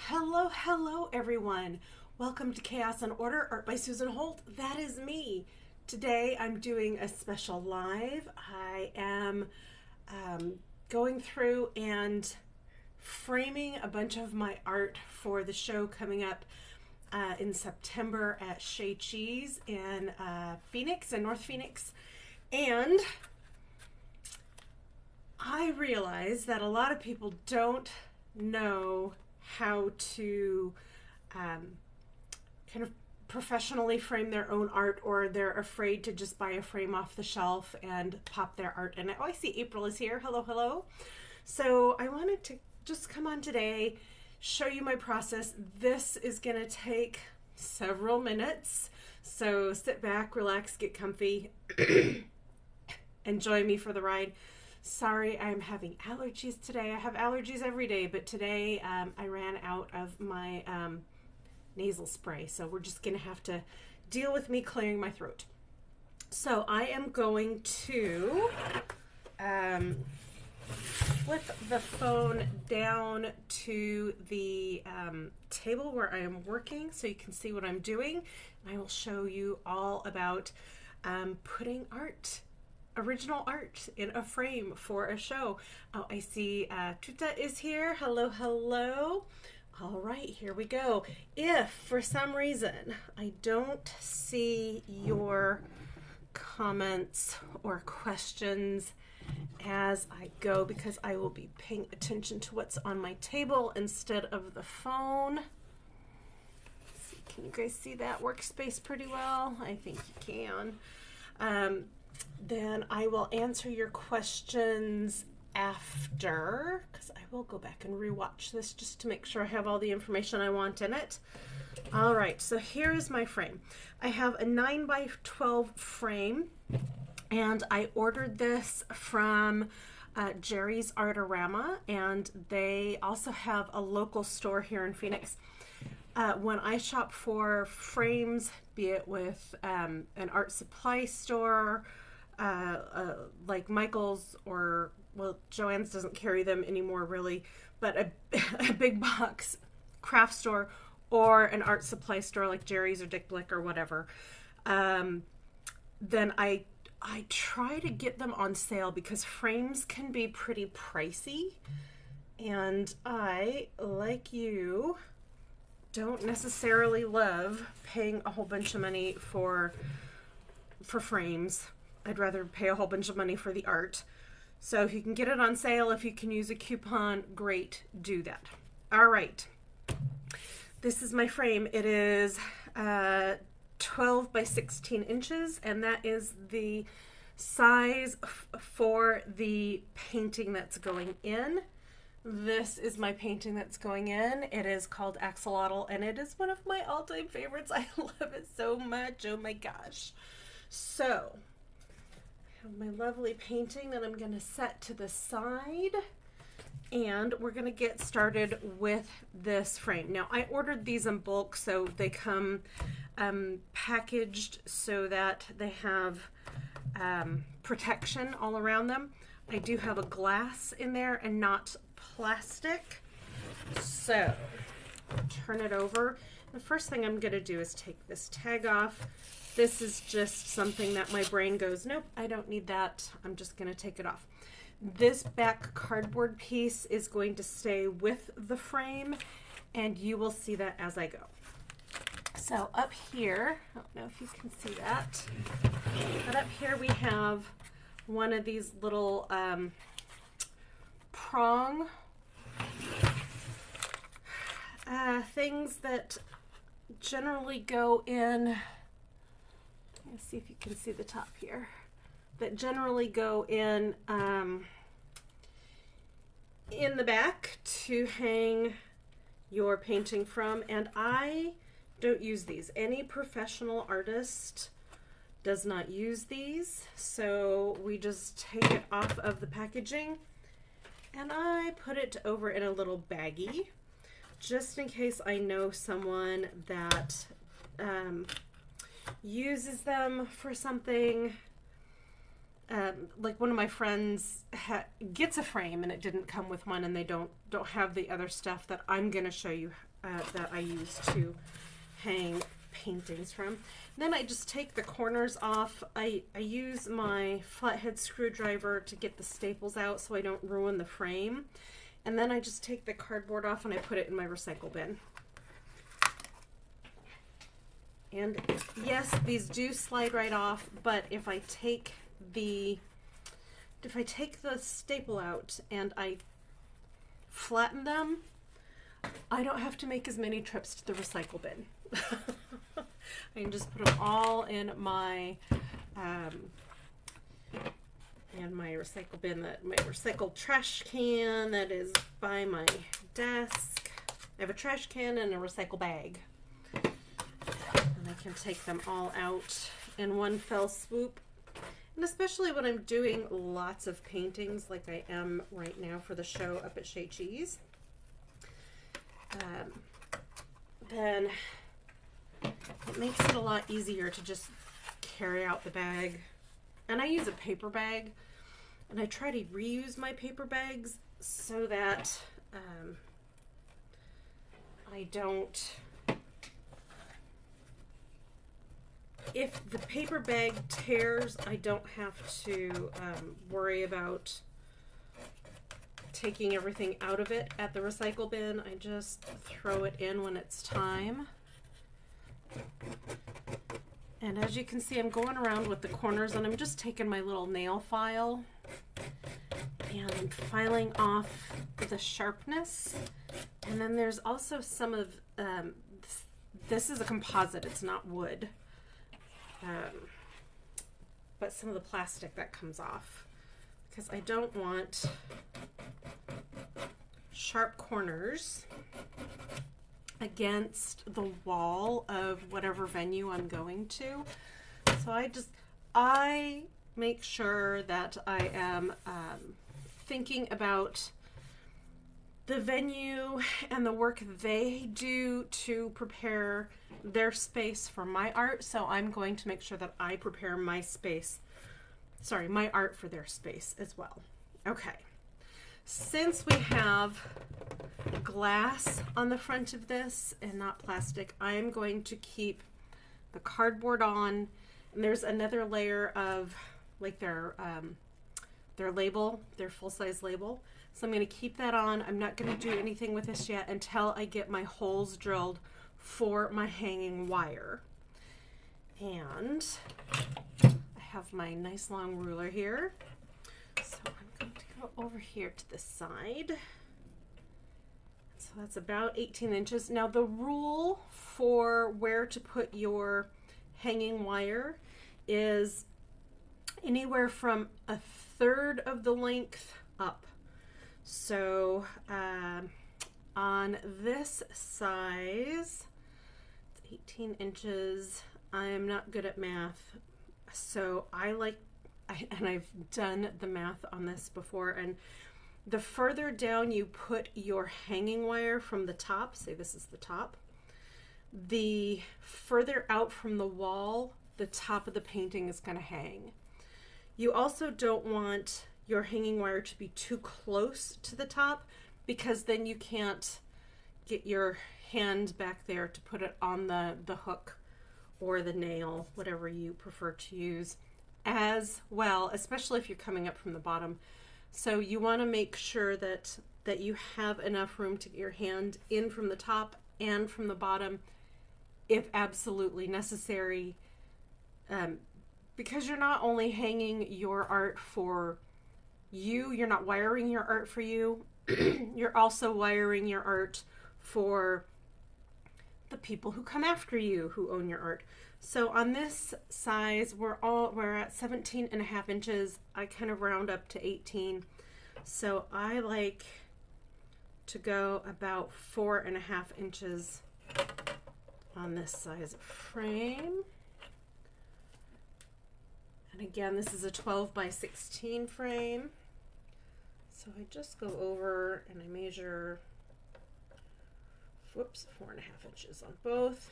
Hello everyone. Welcome to Chaos and Order, Art by Susan Holt. That is me. Today I'm doing a special live. I am going through and framing a bunch of my art for the show coming up in September at Shea Cheese in North Phoenix. And I realize that a lot of people don't know how to kind of professionally frame their own art, or they're afraid to just buy a frame off the shelf and pop their art in it. Oh, I see April is here. Hello. So I wanted to just come on today, show you my process. This is going to take several minutes. So sit back, relax, get comfy, and join me for the ride. Sorry, I'm having allergies today. I have allergies every day, but today I ran out of my nasal spray, so we're just going to have to deal with me clearing my throat. So I am going to flip the phone down to the table where I am working so you can see what I'm doing. I will show you all about putting original art in a frame for a show. Oh, I see Tuta is here. Hello. All right, here we go. If for some reason I don't see your comments or questions as I go, because I will be paying attention to what's on my table instead of the phone. Can you guys see that workspace pretty well? I think you can. Then I will answer your questions after, because I will go back and rewatch this just to make sure I have all the information I want in it. All right, so here is my frame. I have a 9x12 frame, and I ordered this from Jerry's Artorama, and they also have a local store here in Phoenix. When I shop for frames, be it with an art supply store, like Michael's, or, well, Joann's doesn't carry them anymore really, but a big box craft store or an art supply store like Jerry's or Dick Blick or whatever, then I try to get them on sale, because frames can be pretty pricey, and I, like you, don't necessarily love paying a whole bunch of money for frames. I'd rather pay a whole bunch of money for the art. So if you can get it on sale, if you can use a coupon, great, do that. All right. This is my frame. It is 12 by 16 inches, and that is the size for the painting that's going in. This is my painting that's going in. It is called Axolotl, and it is one of my all-time favorites. I love it so much. Oh my gosh. So I have my lovely painting that I'm going to set to the side, and we're going to get started with this frame. Now, I ordered these in bulk, so they come packaged so that they have protection all around them. I do have a glass in there and not plastic. So turn it over. The first thing I'm going to do is take this tag off. This is just something that my brain goes, nope, I don't need that. I'm just going to take it off. This back cardboard piece is going to stay with the frame, and you will see that as I go. So up here, I don't know if you can see that, but up here we have one of these little prong things that generally go in. Let's see if you can see the top here. That generally go in the back to hang your painting from, and I don't use these. Any professional artist does not use these, so we just take it off of the packaging, and I put it over in a little baggie just in case I know someone that uses them for something like one of my friends gets a frame and it didn't come with one, and they don't have the other stuff that I'm going to show you that I use to hang paintings from. Then I just take the corners off. I use my flathead screwdriver to get the staples out so I don't ruin the frame. And then I just take the cardboard off and I put it in my recycle bin. And yes, these do slide right off, but if I take the staple out and I flatten them, I don't have to make as many trips to the recycle bin. I can just put them all in my recycle bin, my recycled trash can that is by my desk. I have a trash can and a recycle bag. And I can take them all out in one fell swoop. And especially when I'm doing lots of paintings like I am right now for the show up at Shea Cheese, then it makes it a lot easier to just carry out the bag. And I use a paper bag, and I try to reuse my paper bags so that I don't... If the paper bag tears, I don't have to worry about taking everything out of it at the recycle bin. I just throw it in when it's time. And as you can see, I'm going around with the corners, and I'm just taking my little nail file and I'm filing off the sharpness. And then there's also some of, this is a composite, it's not wood. But some of the plastic that comes off, because I don't want sharp corners against the wall of whatever venue I'm going to. So I make sure that I am thinking about the venue and the work they do to prepare their space for my art. So I'm going to make sure that I prepare my art for their space as well. Okay. Since we have glass on the front of this and not plastic, I am going to keep the cardboard on. And there's another layer of like their label, their full-size label. So I'm going to keep that on. I'm not going to do anything with this yet until I get my holes drilled for my hanging wire. And I have my nice long ruler here. So I'm going to go over here to the side. So that's about 18 inches. Now the rule for where to put your hanging wire is anywhere from 1/3 of the length up. So on this size, it's 18 inches. I'm not good at math, so and I've done the math on this before, and the further down you put your hanging wire from the top, say this is the top, the further out from the wall the top of the painting is going to hang. You also don't want your hanging wire to be too close to the top, because then you can't get your hand back there to put it on the hook or the nail, whatever you prefer to use as well, especially if you're coming up from the bottom. So you want to make sure that you have enough room to get your hand in from the top and from the bottom if absolutely necessary, because you're not only hanging your art for you, you're not wiring your art for you, you're also wiring your art for the people who come after you who own your art. So on this size, we're at 17.5 inches. I kind of round up to 18. So I like to go about 4.5 inches on this size frame. And again, this is a 12 by 16 frame. So I just go over and I measure, 4.5 inches on both.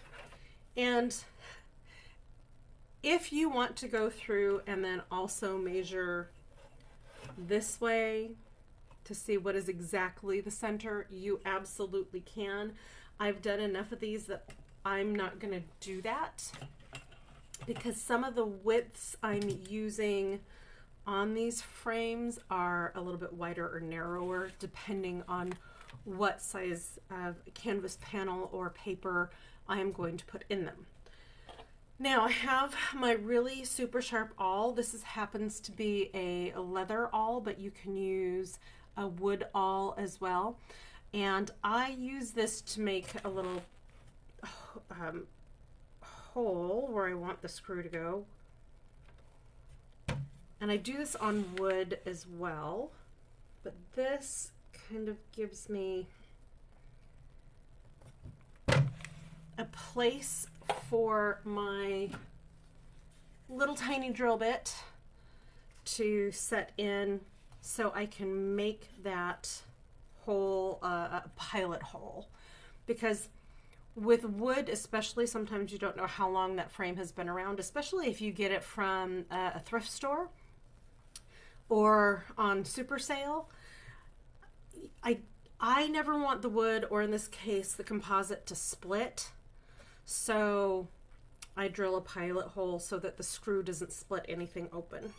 And if you want to go through and then also measure this way to see what is exactly the center, you absolutely can. I've done enough of these that I'm not going to do that because some of the widths I'm using on these frames are a little bit wider or narrower depending on what size of canvas panel or paper I am going to put in them. Now I have my really super sharp awl. This happens to be a leather awl, but you can use a wood awl as well. And I use this to make a little hole where I want the screw to go. And I do this on wood as well, but this kind of gives me a place for my little tiny drill bit to set in so I can make that hole a pilot hole. Because with wood especially, sometimes you don't know how long that frame has been around, especially if you get it from a thrift store or on super sale. I never want the wood, or in this case the composite, to split, so I drill a pilot hole so that the screw doesn't split anything open.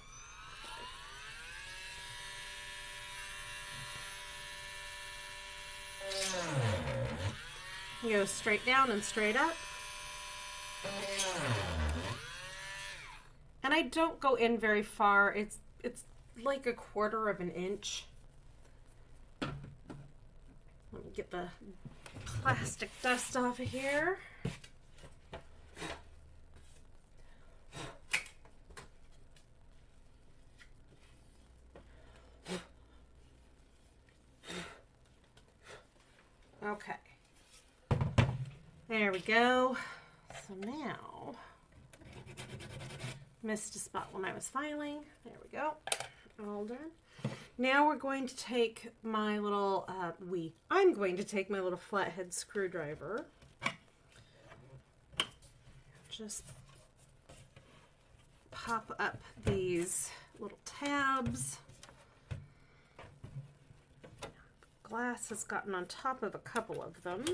You go straight down and straight up. And I don't go in very far. It's like 1/4 of an inch. Let me get the plastic dust off of here. Okay. There we go. So now, missed a spot when I was filing. There we go. All done. Now we're going to take my little, I'm going to take my little flathead screwdriver. Just pop up these little tabs. Glass has gotten on top of a couple of them.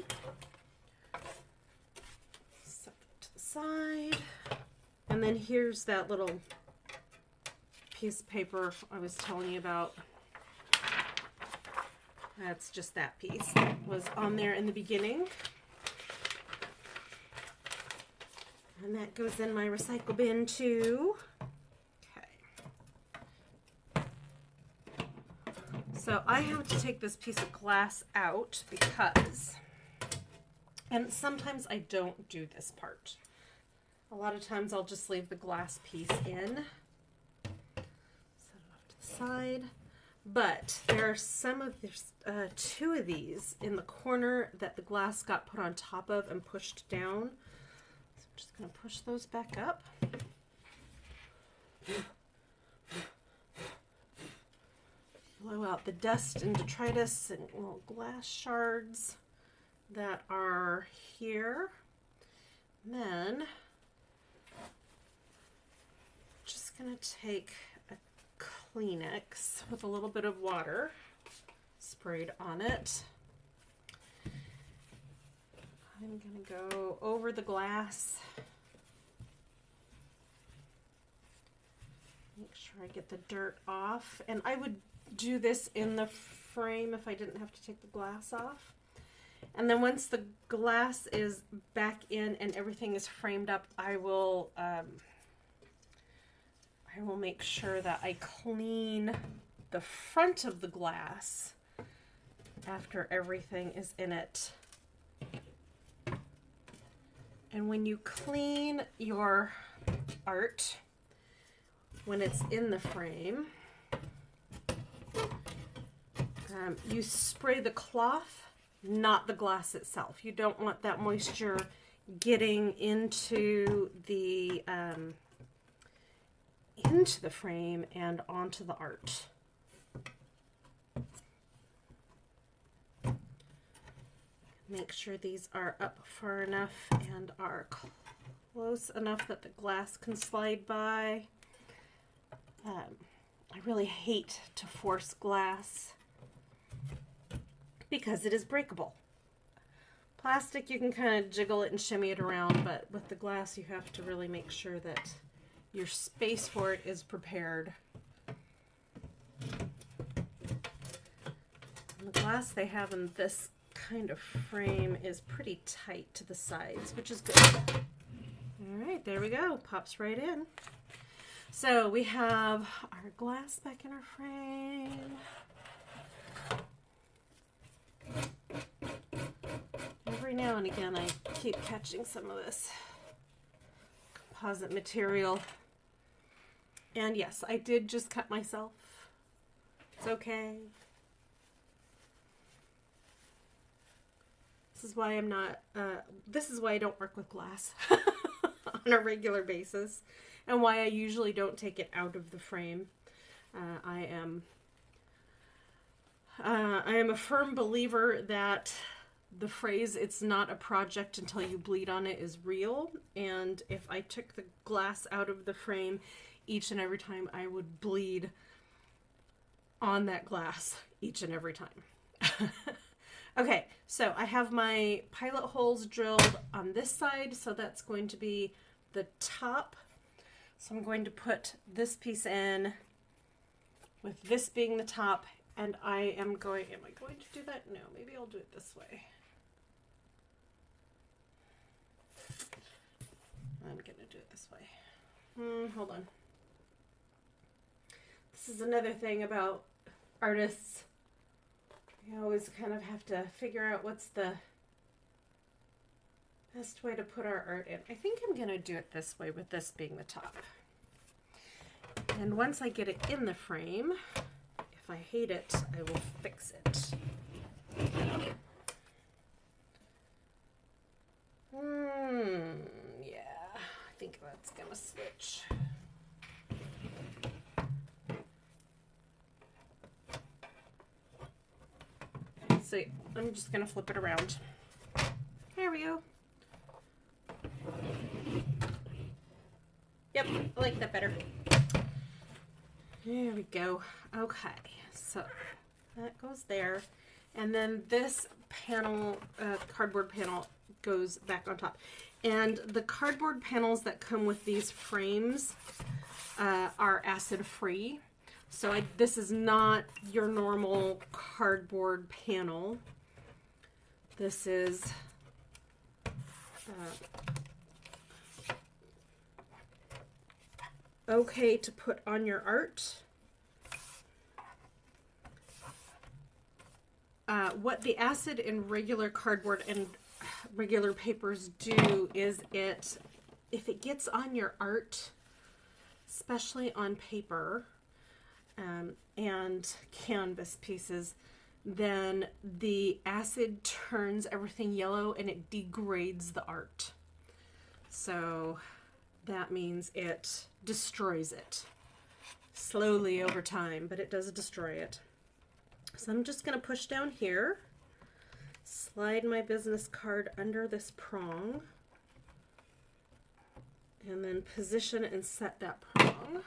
Set it to the side. And then here's that little piece of paper I was telling you about. That's just that piece that was on there in the beginning. And that goes in my recycle bin too. Okay. So I have to take this piece of glass out because, and sometimes I don't do this part. A lot of times I'll just leave the glass piece in. Set it off to the side. But there are there's 2 of these in the corner that the glass got put on top of and pushed down. So I'm just going to push those back up. Blow out the dust and detritus and little glass shards that are here. And then just going to take a Kleenex with a little bit of water sprayed on it. I'm going to go over the glass. Make sure I get the dirt off. And I would do this in the frame if I didn't have to take the glass off. And then once the glass is back in and everything is framed up, I will make sure that I clean the front of the glass after everything is in it. And when you clean your art, when it's in the frame, you spray the cloth, not the glass itself. You don't want that moisture getting into the frame and onto the art. Make sure these are up far enough and are close enough that the glass can slide by. I really hate to force glass because it is breakable. Plastic, you can kind of jiggle it and shimmy it around, but with the glass, you have to really make sure that your space for it is prepared. And the glass they have in this kind of frame is pretty tight to the sides, which is good. All right, there we go. Pops right in. So we have our glass back in our frame. Every now and again I keep catching some of this composite material. And yes, I did just cut myself. It's okay. This is why I'm not, this is why I don't work with glass on a regular basis, and why I usually don't take it out of the frame. I am a firm believer that the phrase, "it's not a project until you bleed on it," is real. And if I took the glass out of the frame each and every time, I would bleed on that glass each and every time. Okay, so I have my pilot holes drilled on this side, so that's going to be the top. So I'm going to put this piece in with this being the top, and am I going to do that? No, maybe I'll do it this way. I'm going to do it this way. Hold on. This is another thing about artists. You always kind of have to figure out what's the best way to put our art in. I think I'm going to do it this way, with this being the top. And once I get it in the frame, if I hate it, I will fix it. Yeah, I think that's going to switch. So I'm just going to flip it around. There we go. Yep, I like that better. There we go. Okay, so that goes there. And then this panel, cardboard panel, goes back on top. And the cardboard panels that come with these frames are acid-free. So this is not your normal cardboard panel. This is okay to put on your art. What the acid in regular cardboard and regular papers do is if it gets on your art, especially on paper, and canvas pieces, then the acid turns everything yellow and it degrades the art. So that means it destroys it slowly over time, but it does destroy it. So I'm just going to push down here, slide my business card under this prong, and then position and set that prong.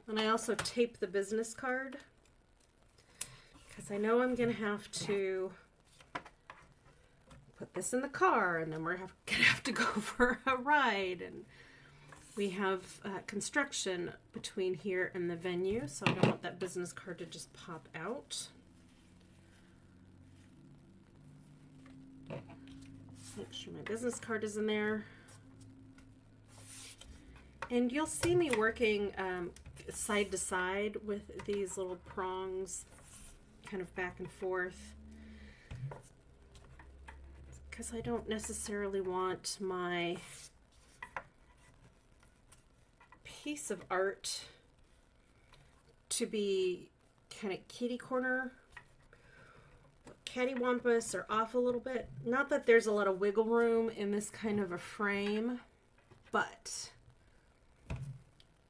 And I also tape the business card because I know I'm going to have to put this in the car, and then we're going to have to go for a ride. And we have construction between here and the venue, so I don't want that business card to just pop out. Make sure my business card is in there. And you'll see me working side to side with these little prongs, kind of back and forth, because I don't necessarily want my piece of art to be kind of kitty corner, cattywampus, or off a little bit. Not that there's a lot of wiggle room in this kind of a frame, but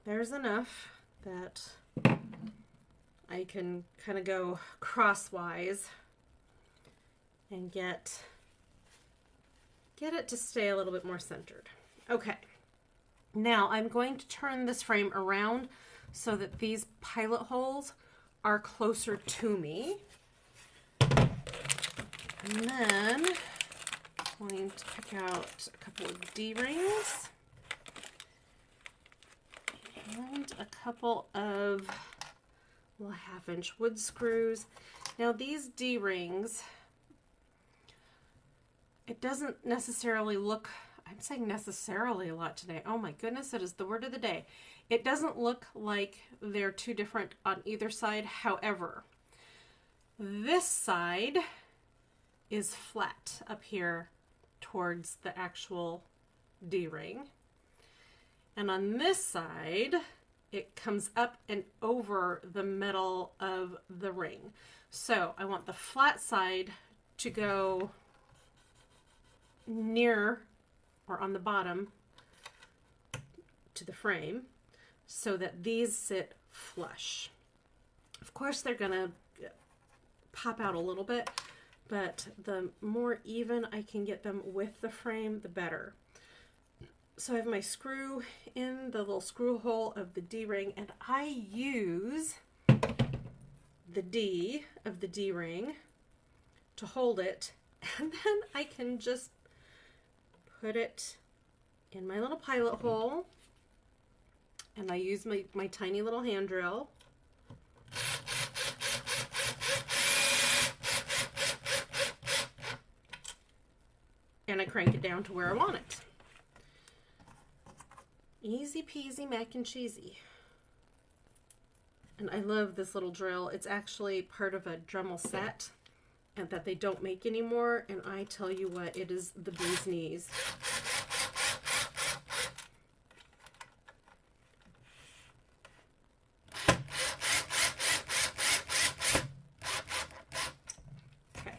there's enough that I can kind of go crosswise and get get it to stay a little bit more centered. Okay, now I'm going to turn this frame around so that these pilot holes are closer to me. And then I'm going to pick out a couple of D-rings and a couple of 1/2-inch wood screws. Now these D-rings, it doesn't necessarily look, I'm saying necessarily a lot today. Oh my goodness, it is the word of the day. It doesn't look like they're too different on either side. However, this side is flat up here towards the actual D-ring. And on this side, it comes up and over the metal of the ring. So I want the flat side to go near or on the bottom to the frame so that these sit flush. Of course, they're gonna pop out a little bit, but the more even I can get them with the frame, the better. So I have my screw in the little screw hole of the D-ring, and I use the D of the D-ring to hold it, and then I can just put it in my little pilot hole, and I use my tiny little hand drill. And I crank it down to where I want it. Easy peasy mac and cheesy. And I love this little drill. It's actually part of a Dremel set and that they don't make anymore. And I tell you what, it is the bee's knees. Okay.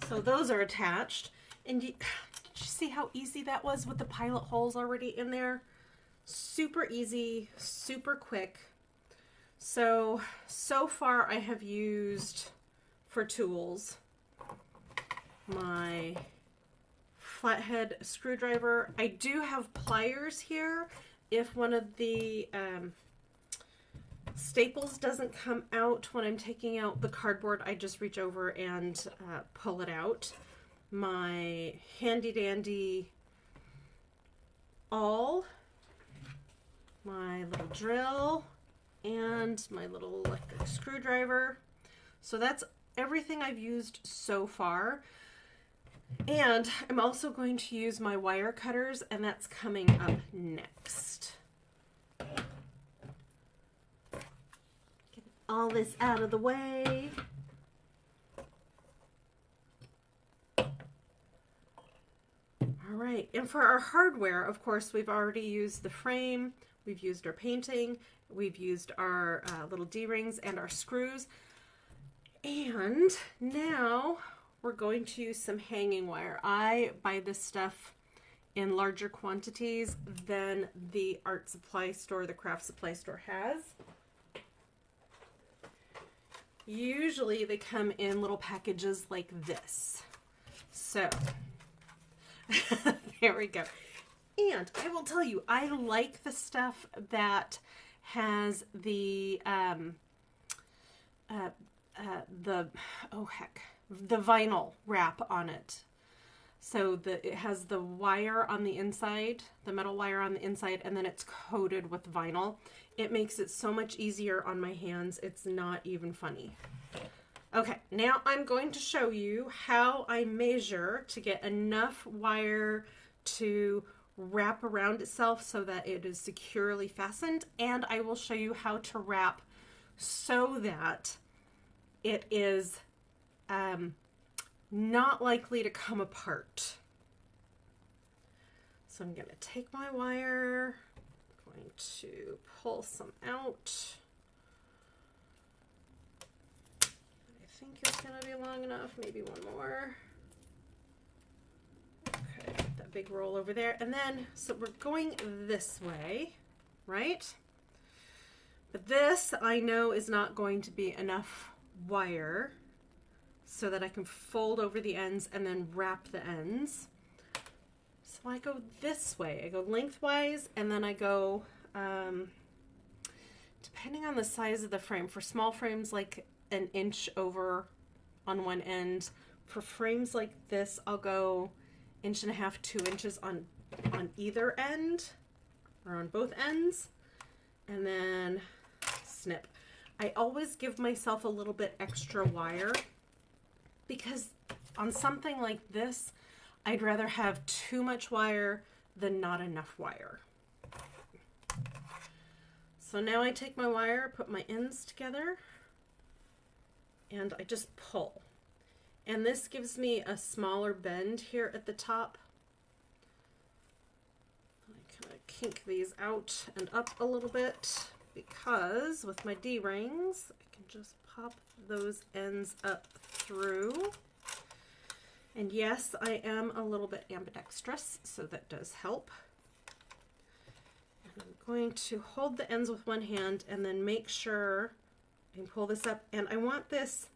So those are attached. And did you see how easy that was with the pilot holes already in there? Super easy, super quick. So far I have used for tools my flathead screwdriver. I do have pliers here. If one of the staples doesn't come out when I'm taking out the cardboard, I just reach over and pull it out. My handy dandy awl, my little drill, and my little electric screwdriver. So that's everything I've used so far. And I'm also going to use my wire cutters, and that's coming up next. Get all this out of the way. All right, and for our hardware, of course, we've already used the frame, we've used our painting, we've used our little D-rings and our screws. And now we're going to use some hanging wire. I buy this stuff in larger quantities than the art supply store, the craft supply store has. Usually they come in little packages like this. So there we go. And I will tell you, I like the stuff that has the vinyl wrap on it. So it has the wire on the inside, the metal wire on the inside, and then it's coated with vinyl. It makes it so much easier on my hands. It's not even funny. Okay, now I'm going to show you how I measure to get enough wire to wrap around itself so that it is securely fastened, and I will show you how to wrap so that it is not likely to come apart. So I'm going to take my wire, I'm going to pull some out. I think it's going to be long enough, maybe one more. Okay, that big roll over there. And then, so we're going this way, right? But this, I know, is not going to be enough wire. so that I can fold over the ends and then wrap the ends. So I go this way. I go lengthwise, and then I go, depending on the size of the frame. For small frames, like an inch over on one end. For frames like this, I'll go 1.5 inches, 2 inches on either end, or on both ends, and then snip. I always give myself a little bit extra wire because on something like this, I'd rather have too much wire than not enough wire. So now I take my wire, put my ends together, and I just pull. And this gives me a smaller bend here at the top. I kind of kink these out and up a little bit because with my D-rings, I can just pop those ends up through. And yes, I am a little bit ambidextrous, so that does help. And I'm going to hold the ends with one hand and then make sure I can pull this up. And I want this,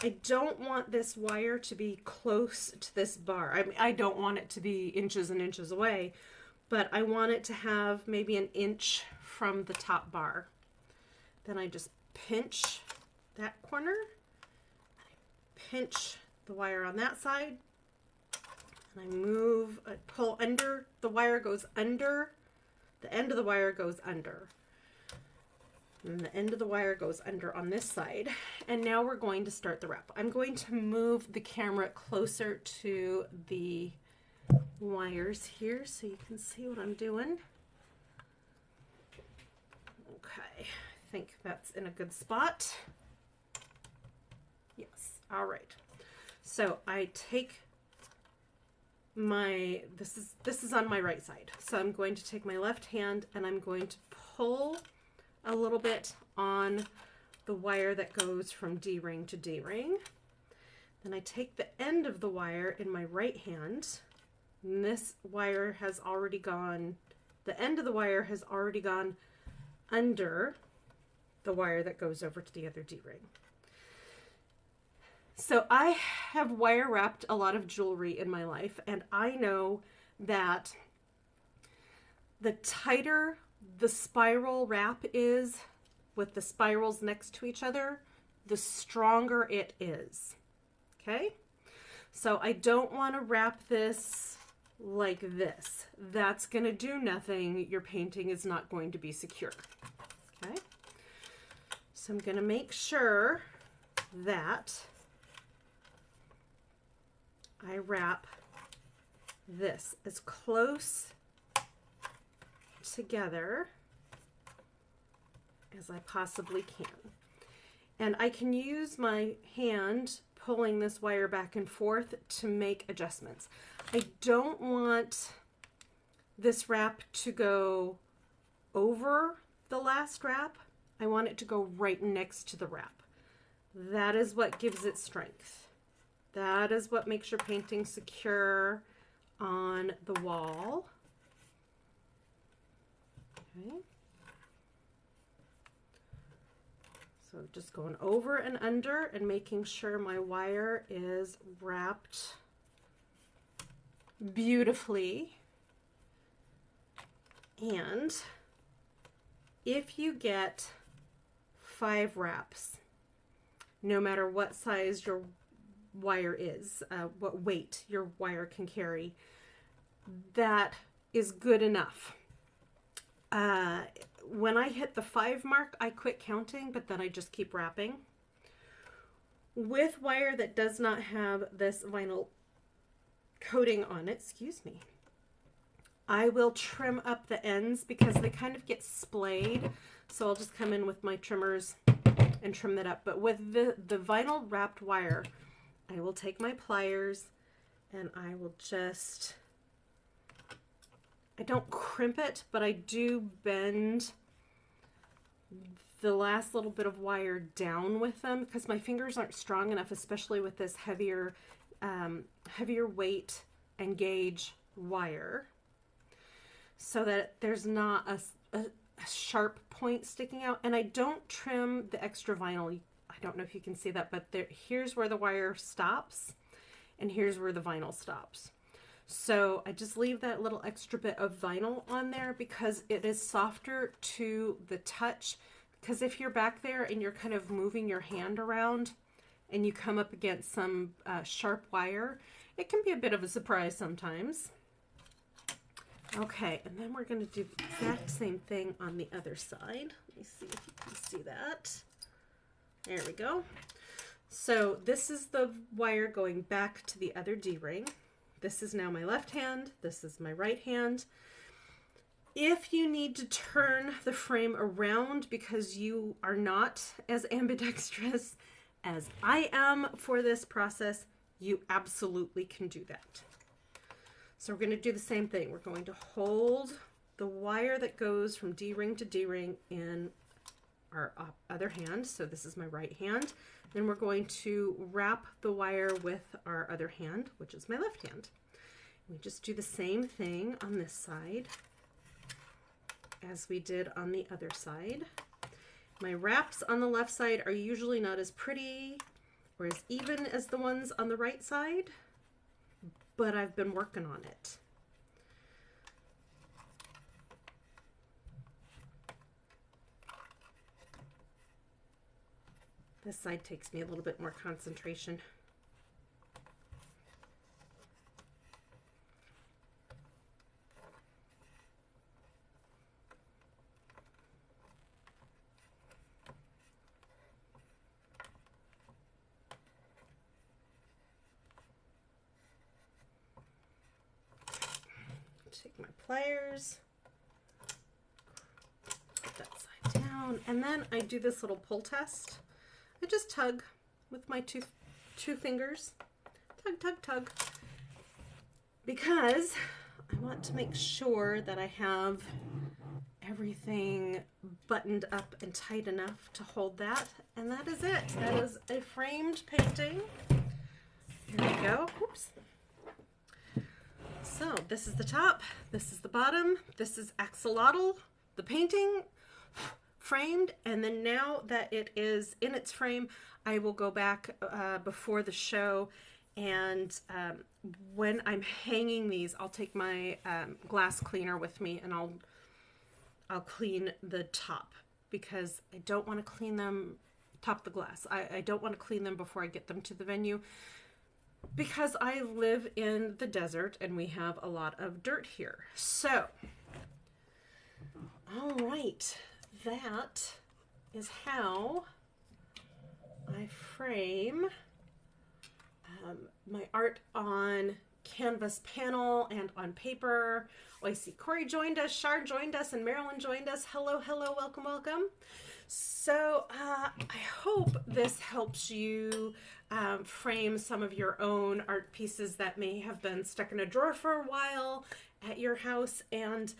I don't want this wire to be close to this bar. I mean, I don't want it to be inches and inches away, but I want it to have maybe 1 inch from the top bar. Then I just pinch that corner, pinch the wire on that side, and I move, I pull under, the wire goes under, the end of the wire goes under, and the end of the wire goes under on this side. And now we're going to start the wrap. I'm going to move the camera closer to the wires here so you can see what I'm doing. Okay, I think that's in a good spot. Yes, all right. So I take my, this is on my right side. So I'm going to take my left hand and I'm going to pull a little bit on the wire that goes from D-ring to D-ring. Then I take the end of the wire in my right hand, and this wire has already gone, the end of the wire has already gone under the wire that goes over to the other D-ring. So I have wire wrapped a lot of jewelry in my life, and I know that the tighter the spiral wrap is with the spirals next to each other, the stronger it is. Okay? So I don't want to wrap this like this. That's going to do nothing. Your painting is not going to be secure. Okay? So I'm going to make sure that I wrap this as close together as I possibly can. And I can use my hand pulling this wire back and forth to make adjustments. I don't want this wrap to go over the last wrap. I want it to go right next to the wrap. That is what gives it strength. That is what makes your painting secure on the wall. Okay. So just going over and under and making sure my wire is wrapped beautifully. And if you get 5 wraps, no matter what size your wire is, what weight your wire can carry, that is good enough. When I hit the 5 mark, I quit counting, but then I just keep wrapping. With wire that does not have this vinyl coating on it, excuse me, I will trim up the ends because they kind of get splayed. So I'll just come in with my trimmers and trim that up. But with the vinyl wrapped wire, I will take my pliers and I will just, I don't crimp it, but I do bend the last little bit of wire down with them because my fingers aren't strong enough, especially with this heavier weight and gauge wire, so that there's not a sharp point sticking out. And I don't trim the extra vinyl. I don't know if you can see that, but here's where the wire stops and here's where the vinyl stops. So I just leave that little extra bit of vinyl on there because it is softer to the touch. Because if you're back there and you're kind of moving your hand around and you come up against some sharp wire, it can be a bit of a surprise sometimes. Okay, and then we're going to do the exact same thing on the other side. Let me see if you can see that. There we go. So this is the wire going back to the other D-ring. This is now my left hand. This is my right hand. If you need to turn the frame around because you are not as ambidextrous as I am for this process, you absolutely can do that. So we're going to do the same thing. We're going to hold the wire that goes from D-ring to D-ring in our other hand. So this is my right hand. Then we're going to wrap the wire with our other hand, which is my left hand. We just do the same thing on this side as we did on the other side. My wraps on the left side are usually not as pretty or as even as the ones on the right side, but I've been working on it. This side takes me a little bit more concentration. Take my pliers, put that side down, and then I do this little pull test. I just tug with my two fingers, tug, tug, tug, because I want to make sure that I have everything buttoned up and tight enough to hold that, and that is it. That is a framed painting. Here we go. Oops. So this is the top, this is the bottom, this is axolotl, the painting framed, and then now that it is in its frame, I will go back before the show, and when I'm hanging these, I'll take my glass cleaner with me and I'll clean the top, because I don't want to clean them, top the glass. I don't want to clean them before I get them to the venue, because I live in the desert and we have a lot of dirt here. So, all right, that is how I frame my art on canvas panel and on paper. Oh, I see Corey joined us, Shar joined us, and Marilyn joined us. Hello, hello, welcome, welcome. So I hope this helps you frame some of your own art pieces that may have been stuck in a drawer for a while at your house, and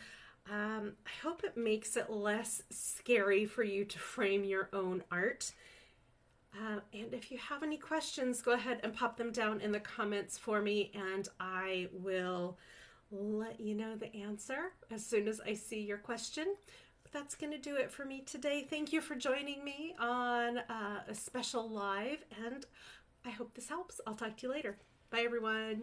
I hope it makes it less scary for you to frame your own art. And if you have any questions, go ahead and pop them down in the comments for me, and I will let you know the answer as soon as I see your question. But that's going to do it for me today. Thank you for joining me on a special live, and I hope this helps. I'll talk to you later. Bye, everyone.